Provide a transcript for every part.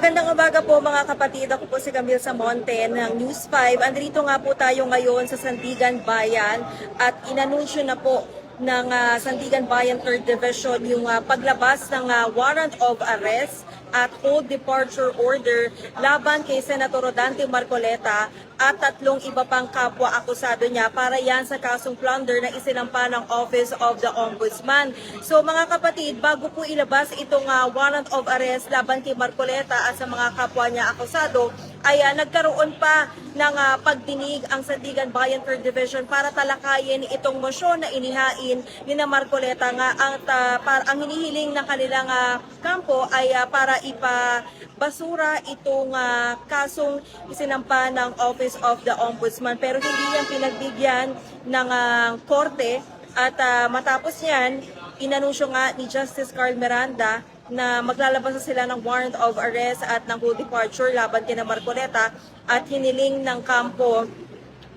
Magandang umaga po mga kapatid. Ako po si Camille Samonte ng News 5. Andito nga po tayo ngayon sa Sandigan Bayan at inanunsyo na po ng Sandigan Bayan 3rd Division yung paglabas ng warrant of arrest at hold departure order laban kay Senator Rodante Marcoleta at tatlong iba pang kapwa-akusado niya para yan sa kasong plunder na isinampa ng Office of the Ombudsman. So mga kapatid, bago po ilabas itong warrant of arrest laban kay Marcoleta at sa mga kapwa niya akusado, ay nagkaroon pa ng pagdinig ang Sandigan Bayan 3rd Division para talakayin itong motion na inihain ni na Marcoleta nga ang hinihiling ng kanilang kampo ay para ipabasura itong kasong isinampa ng Office of the Ombudsman. Pero hindi yan pinagbigyan ng korte at matapos yan, inanunsyo nga ni Justice Carl Miranda na maglalabas na sila ng warrant of arrest at ng hold departure laban kina Marcoleta at hiniling ng kampo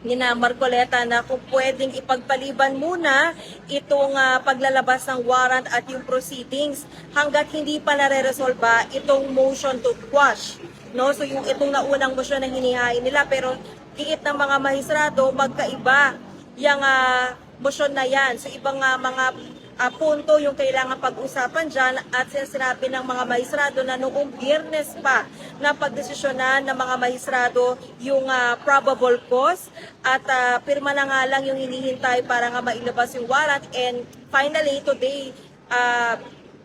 ni na Marcoleta na kung pwedeng ipagpaliban muna itong paglalabas ng warrant at yung proceedings hanggat hindi pa nare-resolba itong motion to quash. No? So yung itong naunang motion na hinihain nila, pero giit ng mga mahisrado, magkaiba yung motion na yan. So ibang mga punto yung kailangan pag-usapan dyan at sinabi ng mga mahisrado na noong Biyernes pa na pagdesisyonan ng mga mahisrado yung probable cause at pirma na nga lang yung hinihintay para nga mailabas yung warrant, and finally today,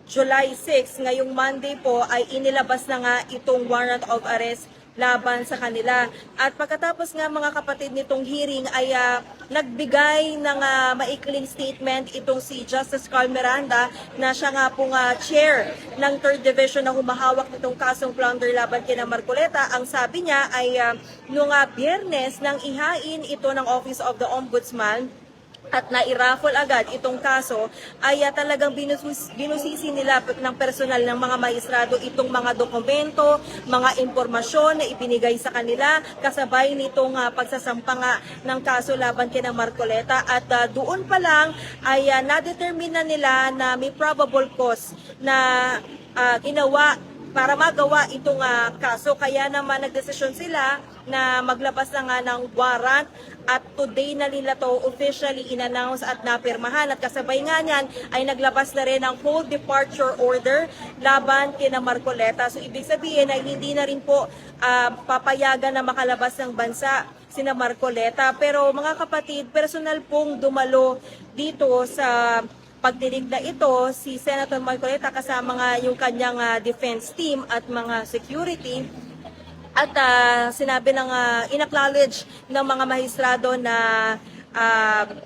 July 6, ngayong Monday po, ay inilabas na nga itong warrant of arrest laban sa kanila. At pagkatapos nga mga kapatid nitong hearing ay nagbigay ng maikling statement itong si Justice Carl Miranda na siya nga pong chair ng 3rd Division na humahawak nitong kasong plunder laban kina Marcoleta. Ang sabi niya ay noong Biyernes nang ihain ito ng Office of the Ombudsman at nairaffle agad itong kaso, ay talagang binusisi nila ng personal ng mga maestrado itong mga dokumento, mga impormasyon na ibinigay sa kanila kasabay nitong pagsasampa nga ng kaso laban kina Marcoleta, at doon pa lang ay na-determine na nila na may probable cause na ginawa para magawa itong kaso. Kaya naman nagdesisyon sila na maglabas na nga ng warrant at today na nila to officially in-announce at napirmahan, at kasabay nga niyan ay naglabas na rin ng hold departure order laban kina Marcoleta. So ibig sabihin ay hindi na rin po papayagan na makalabas ng bansa sina Marcoleta. Pero mga kapatid, personal pong dumalo dito sa pagdinig na ito si Senator Marcoleta kasama nga yung kanyang defense team at mga security, at sinabi ng in-acknowledge ng mga mahistrado na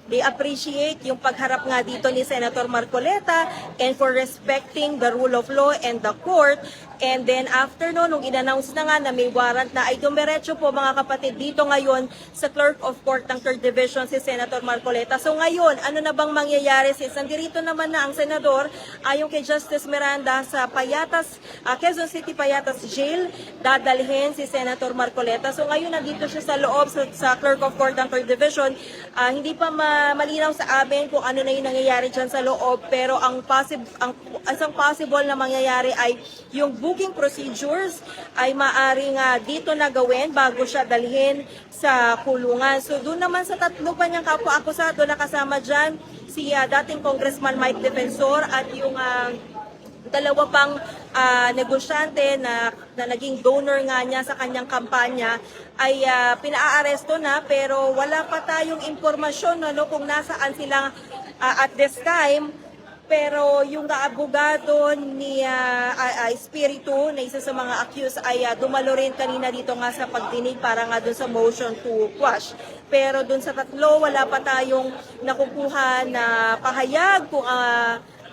they appreciate yung pagharap nga dito ni Senator Marcoleta and for respecting the rule of law and the court. And then after nung in-announce na nga na may warrant na, ay dumiretso po mga kapatid dito ngayon sa Clerk of Court ng 3rd Division si Senator Marcoleta. So ngayon, ano na bang mangyayari? Nandito naman na ang senador ayon kay Justice Miranda sa Payatas, Quezon City Payatas Jail, dadalhin si Senator Marcoleta. So ngayon nandito siya sa loob sa Clerk of Court ng 3rd Division. Hindi pa malinaw sa amin kung ano na yung nangyayari dyan sa loob, pero isang possible na mangyayari ay yung booking procedures ay maaring dito na gawin bago siya dalhin sa kulungan. So doon naman sa tatlo pa niyang kapwa-akusado na kasama dyan si dating Congressman Mike Defensor at yung dalawa pang negosyante na naging donor nga niya sa kanyang kampanya, ay pinaaresto na, pero wala pa tayong impormasyon kung nasaan sila at this time. Pero yung abogado ni Espiritu na isa sa mga accused ay dumalo rin kanina dito nga sa pagdinig para nga dun sa motion to quash. Pero dun sa tatlo, wala pa tayong nakukuha na pahayag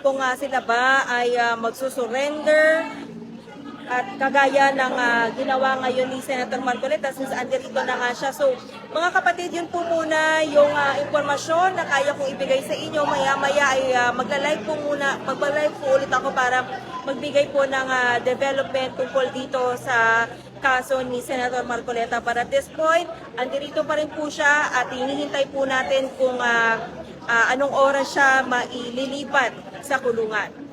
kung sila ba ay magsusurrender at kagaya ng ginawa ngayon ni Senator Marcoleta since andito na nga siya. So mga kapatid, yun po muna yung impormasyon na kaya kong ibigay sa inyo. Maya-maya ay magla-live po ulit ako para magbigay po ng development tungkol dito sa kaso ni Senator Marcoleta. But at this point, andito pa rin po siya at hinihintay po natin kung anong oras siya maililipat sa kulungan.